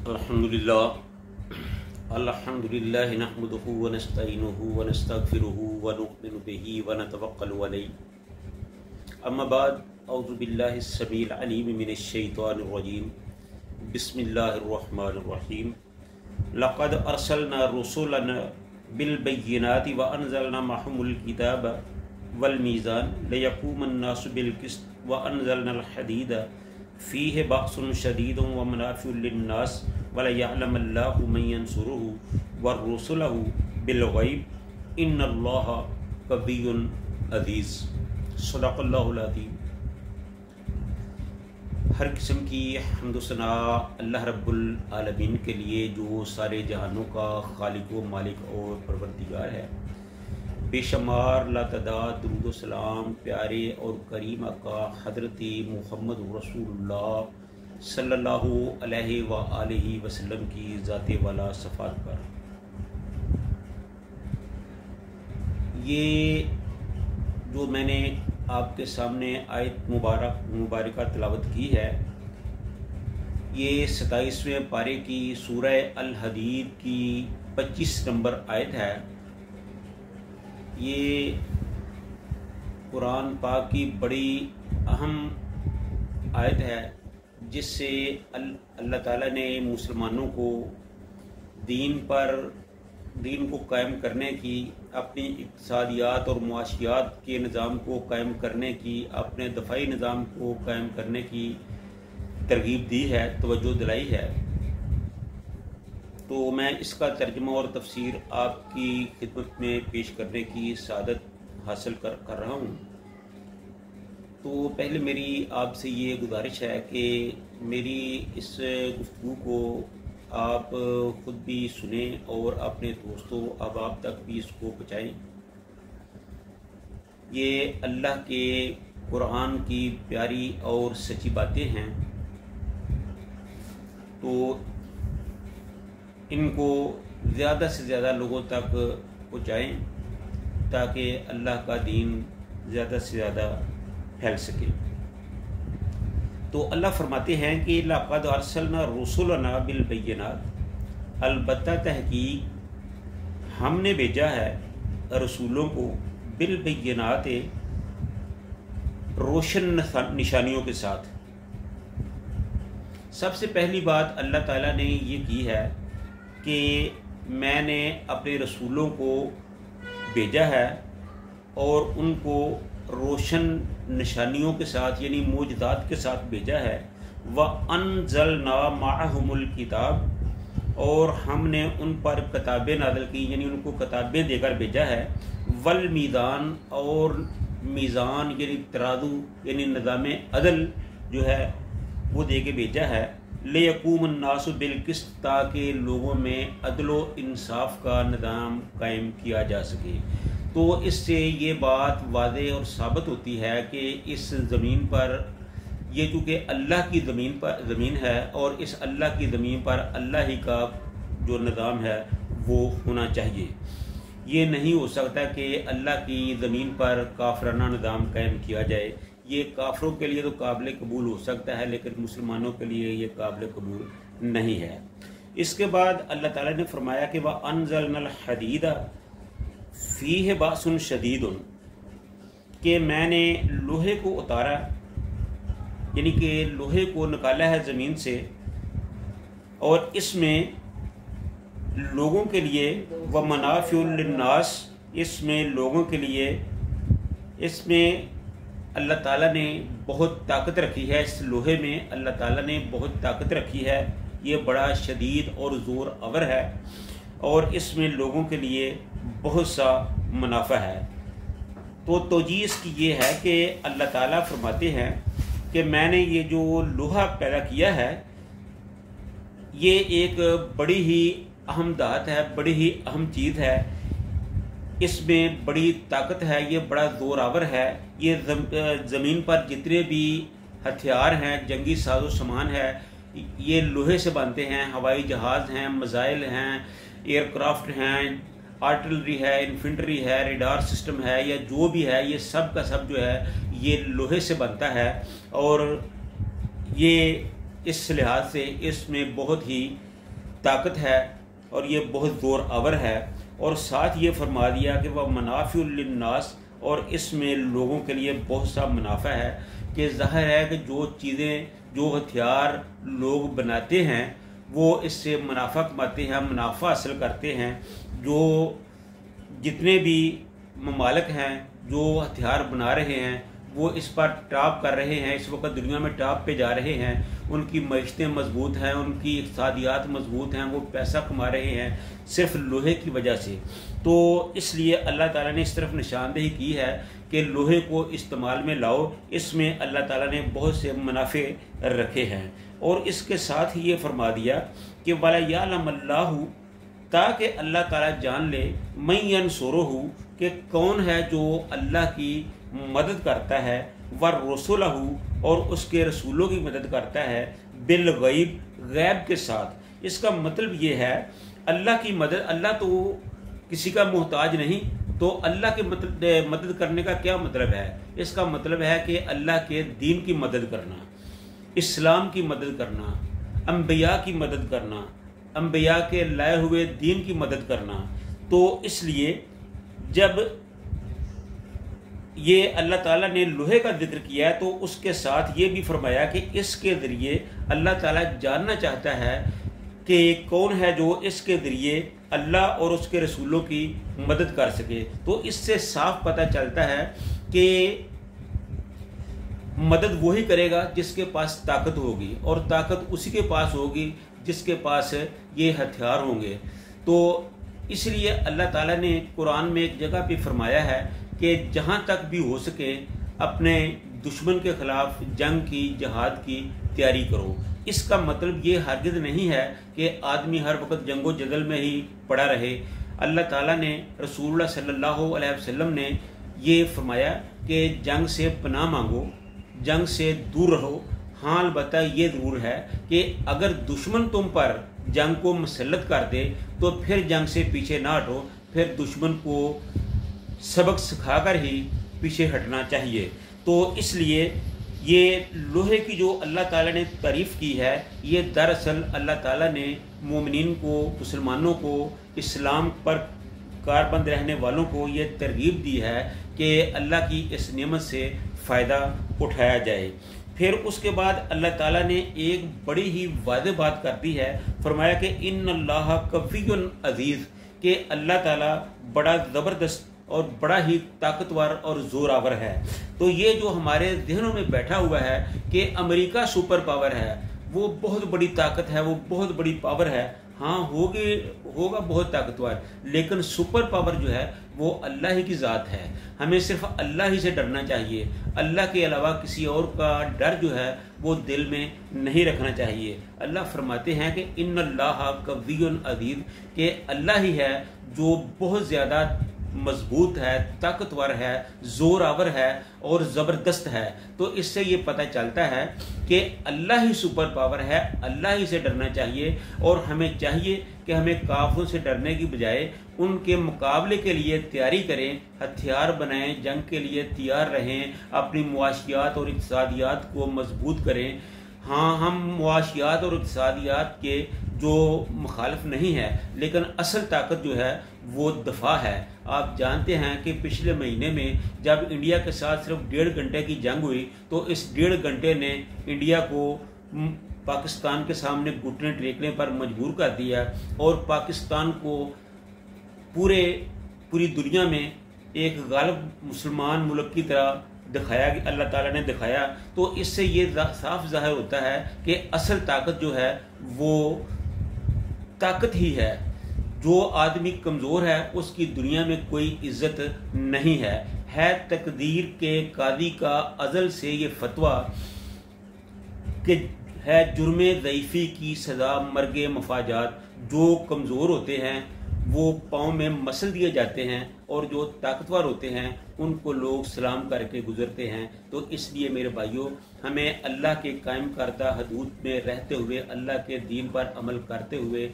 अल्हम्दुलिल्लाह नहमदुहु व नस्तईनुहुहु व नस्तगफिरुहु व नु'मिनु बिही व नतवक्कलु अलैहि। अम्मा बाद, औज़ु बिल्लाहिस समीइल अलीम मिनश शैतानिर रजीम। बिस्मिल्लाहिर रहमानिर रहीम। लक़द अरसलना रुसुलना बिल बय्यिनाति व अनज़लना मअहुमुल किताब वल मीज़ान लियक़ूमन नासु बिल क़िस्त व अनज़लनल हदीद फ़ीहि बअसुन शदीदुन व मनाफ़िउ लिन्नास व लयअलमल्लाहु मन यंसुरुहु व रुसुलहु बिल ग़ैब इन्नल्लाहा क़विय्युन अज़ीज़। सदक़ल्लाहुल अज़ीम। हर किस्म की हम्द व सना अल्लाह रब्बुल आलमीन के लिए, जो सारे जहानों का खालिक व मालिक और परवरदिगार है। बेशुमार लातदाद दुरूद व सलाम प्यारे और करीम आका हज़रत मुहम्मद रसूलुल्लाह सल्लल्लाहु अलैहि व आलिहि वसल्लम की ज़ाते वाला सफ़ात पर। ये जो मैंने आपके सामने आयत मुबारक तिलावत की है, ये 27वें पारे की सूरह अल हदीद की 25 नंबर आयत है। ये कुरान पाक की बड़ी अहम आयत है, जिससे अल्लाह ताला ने मुसलमानों को दीन को कायम करने की, अपनी इक़्तिसादियात और मुआशियात के निज़ाम को कायम करने की, अपने दफ़ाई निज़ाम को कायम करने की तरगीब दी है, तवज्जो दिलाई है। तो मैं इसका तर्जुमा और तफसीर आपकी खिदमत में पेश करने की सआदत हासिल कर रहा हूँ। तो पहले मेरी आपसे ये गुजारिश है कि मेरी इस गुफ्तगू को आप ख़ुद भी सुने और अपने दोस्तों अहबाब तक भी इसको पहुँचाएँ। ये अल्लाह के कुरान की प्यारी और सच्ची बातें हैं, तो इनको ज़्यादा से ज़्यादा लोगों तक पहुँचाएँ ताकि अल्लाह का दीन ज़्यादा से ज़्यादा फैल सके। तो अल्लाह फरमाते हैं कि लक़द अरसलना रुसुलना बिल बय्यिनात, अलबत्ता तहकीक हमने भेजा है रसूलों को बिल बय्यिनात, रोशन निशानियों के साथ। सबसे पहली बात अल्लाह ताला ने ये की है कि मैंने अपने रसूलों को भेजा है और उनको रोशन निशानियों के साथ, यानी मौजज़ात के साथ भेजा है। व अनज़लना मअहुमुल किताब, और हमने उन पर किताबें नाज़िल की, यानी उनको किताबें देकर भेजा है। वल मीज़ान, और मीज़ान यानी तराजू यानी निज़ाम अदल जो है वो दे के भेजा है। लियक़ूमन नासु बिल क़िस्त, ताकि लोगों में अदल व इंसाफ का निज़ाम कायम किया जा सके। तो इससे ये बात वाज़ेह और साबित होती है कि इस ज़मीन पर, ये चूँकि अल्लाह की ज़मीन है और इस अल्लाह की ज़मीन पर अल्लाह ही का जो निज़ाम है वो होना चाहिए। ये नहीं हो सकता कि अल्लाह की ज़मीन पर काफराना निज़ाम कायम किया जाए। ये काफरों के लिए तो काबिल कबूल हो सकता है, लेकिन मुसलमानों के लिए ये काबिल कबूल नहीं है। इसके बाद अल्लाह ताला ने फरमाया कि वह अनज़लनल हदीद फ़ीहि बअसुन शदीदुन, कि मैंने लोहे को उतारा, यानी कि लोहे को निकाला है ज़मीन से, और इसमें लोगों के लिए व मनाफ़िउ लिन्नास, इसमें लोगों के लिए, इसमें अल्लाह ताला ने बहुत ताकत रखी है। इस लोहे में अल्लाह ताला ने बहुत ताकत रखी है। ये बड़ा शदीद और ज़ोर आवर है, और इसमें लोगों के लिए बहुत सा मुनाफा है। तो तौजीह इसकी ये है कि अल्लाह ताला फरमाते हैं कि मैंने ये जो लोहा पैदा किया है, ये एक बड़ी ही अहम दात है, बड़ी ही अहम चीज़ है। इसमें बड़ी ताकत है, ये बड़ा ज़ोरावर है। ये ज़मीन पर जितने भी हथियार हैं, जंगी साजो सामान है, ये लोहे से बनते हैं। हवाई जहाज़ हैं, मिसाइल हैं, एयरक्राफ्ट हैं, आर्टिलरी है, इन्फेंट्री है, रेडार सिस्टम है, या जो भी है, ये सब का सब जो है ये लोहे से बनता है। और ये इस लिहाज से इसमें बहुत ही ताकत है और ये बहुत ज़ोर आवर है। और साथ ये फरमा दिया कि वह मनाफ़िउ लिन्नास, और इसमें लोगों के लिए बहुत सा मुनाफा है। कि ज़ाहिर है कि जो चीज़ें, जो हथियार लोग बनाते हैं वो इससे मुनाफा कमाते हैं, मुनाफा हासिल करते हैं। जो जितने भी ममालिक हैं जो हथियार बना रहे हैं वो इस पर टॉप कर रहे हैं, इस वक्त दुनिया में टॉप पे जा रहे हैं। उनकी मईशतें मजबूत हैं, उनकी इक़्तिसादियात मजबूत हैं, वो पैसा कमा रहे हैं सिर्फ लोहे की वजह से। तो इसलिए अल्लाह ताला ने इस तरफ निशानदेही की है कि लोहे को इस्तेमाल में लाओ, इसमें अल्लाह ताला ने बहुत से मुनाफे रखे हैं। और इसके साथ ही ये फरमा दिया कि वला यालमल्लाहु, ताकि अल्लाह ताला जान ले, मैं यंसुरुहु, कि कौन है जो अल्लाह की मदद करता है, व रसूलहु, और उसके रसूलों की मदद करता है, बिल गैब, गैब के साथ। इसका मतलब ये है अल्लाह की मदद, अल्लाह तो किसी का मोहताज नहीं, तो अल्लाह के मदद करने का क्या मतलब है? इसका मतलब है कि अल्लाह के दीन की मदद करना, इस्लाम की मदद करना, अम्बिया की मदद करना, अम्बिया के लाए हुए दीन की मदद करना। तो इसलिए जब ये अल्लाह ताला ने लोहे का जिक्र किया तो उसके साथ ये भी फरमाया कि इसके ज़रिए अल्लाह ताला जानना चाहता है कि कौन है जो इसके ज़रिए अल्लाह और उसके रसूलों की मदद कर सके। तो इससे साफ पता चलता है कि मदद वही करेगा जिसके पास ताकत होगी, और ताकत उसी के पास होगी जिसके पास ये हथियार होंगे। तो इसलिए अल्लाह ताला ने कुरान में एक जगह पे फरमाया है कि जहाँ तक भी हो सके अपने दुश्मन के खिलाफ जंग की, जहाद की तैयारी करो। इसका मतलब ये हरगिज़ नहीं है कि आदमी हर वक्त जंगो जदल में ही पड़ा रहे। अल्लाह ताला ने, रसूलुल्लाह सल्लल्लाहु अलैहि वसल्लम ने ये फरमाया कि जंग से पनाह मांगो, जंग से दूर रहो। हाँ, अलबत्ता ये ज़रूर है कि अगर दुश्मन तुम पर जंग को मुसल्लत कर दे तो फिर जंग से पीछे ना हटो, फिर दुश्मन को सबक सिखाकर ही पीछे हटना चाहिए। तो इसलिए ये लोहे की जो अल्लाह ताला ने तारीफ़ की है, ये दरअसल अल्लाह ताला ने मोमिनीन को, मुसलमानों को, इस्लाम पर कारबंद रहने वालों को ये तरगीब दी है कि अल्लाह की इस नेमत से फ़ायदा उठाया जाए। फिर उसके बाद अल्लाह ताला ने एक बड़ी ही वाज़ेह बात कर दी है, फरमाया कि इन्नल्लाह कवियुन अज़ीज़, कि अल्लाह ताला बड़ा ज़बरदस्त और बड़ा ही ताकतवर और ज़ोरावर है। तो ये जो हमारे जहनों में बैठा हुआ है कि अमेरिका सुपर पावर है, वो बहुत बड़ी ताकत है, वो बहुत बड़ी पावर है, हाँ होगा बहुत ताकतवर, लेकिन सुपर पावर जो है वो अल्लाह ही की ज़ात है। हमें सिर्फ अल्लाह ही से डरना चाहिए, अल्लाह के अलावा किसी और का डर जो है वो दिल में नहीं रखना चाहिए। अल्लाह फरमाते हैं कि इन्नल्लाह कवियुन अज़ीज़, कि अल्लाह ही है जो बहुत ज़्यादा मजबूत है, ताकतवर है, जोरावर है और ज़बरदस्त है। तो इससे ये पता चलता है कि अल्लाह ही सुपर पावर है, अल्लाह ही से डरना चाहिए। और हमें चाहिए कि हमें काफिरों से डरने की बजाय उनके मुकाबले के लिए तैयारी करें, हथियार बनाएं, जंग के लिए तैयार रहें, अपनी मुआशियात और इक़्तिसादियात को मजबूत करें। हाँ, हम मुआशियात और इक़्तिसादियात के जो मुखालिफ नहीं है, लेकिन असल ताकत जो है वो दफा है। आप जानते हैं कि पिछले महीने में जब इंडिया के साथ सिर्फ 1.5 घंटे की जंग हुई तो इस 1.5 घंटे ने इंडिया को पाकिस्तान के सामने घुटने टेकने पर मजबूर कर दिया और पाकिस्तान को पूरी दुनिया में एक गालिब मुसलमान मुल्क की तरह दिखाया, अल्लाह ताला ने दिखाया। तो इससे ये साफ ज़ाहिर होता है कि असल ताकत जो है वो ताकत ही है। जो आदमी कमज़ोर है उसकी दुनिया में कोई इज्जत नहीं है तकदीर के कादी का अज़ल से ये फतवा कि है जुर्मे ज़ईफ़ी की सज़ा मर्गे मफाजात। जो कमज़ोर होते हैं वो पाँव में मसल दिए जाते हैं और जो ताकतवर होते हैं उनको लोग सलाम करके गुजरते हैं। तो इसलिए मेरे भाइयों, हमें अल्लाह के कायम करदा हदूद में रहते हुए, अल्लाह के दीन पर अमल करते हुए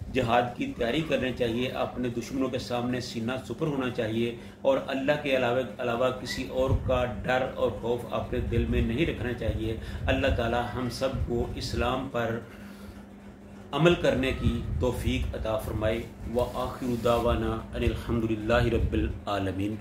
जिहाद की तैयारी करनी चाहिए। अपने दुश्मनों के सामने सीना सुपर होना चाहिए और अल्लाह के अलावा किसी और का डर और खौफ अपने दिल में नहीं रखना चाहिए। अल्लाह ताला हम सब को इस्लाम पर عمل کرنے کی توفیق عطا فرمائے۔ وآخر دعوانا ان الحمد للہ رب العالمین۔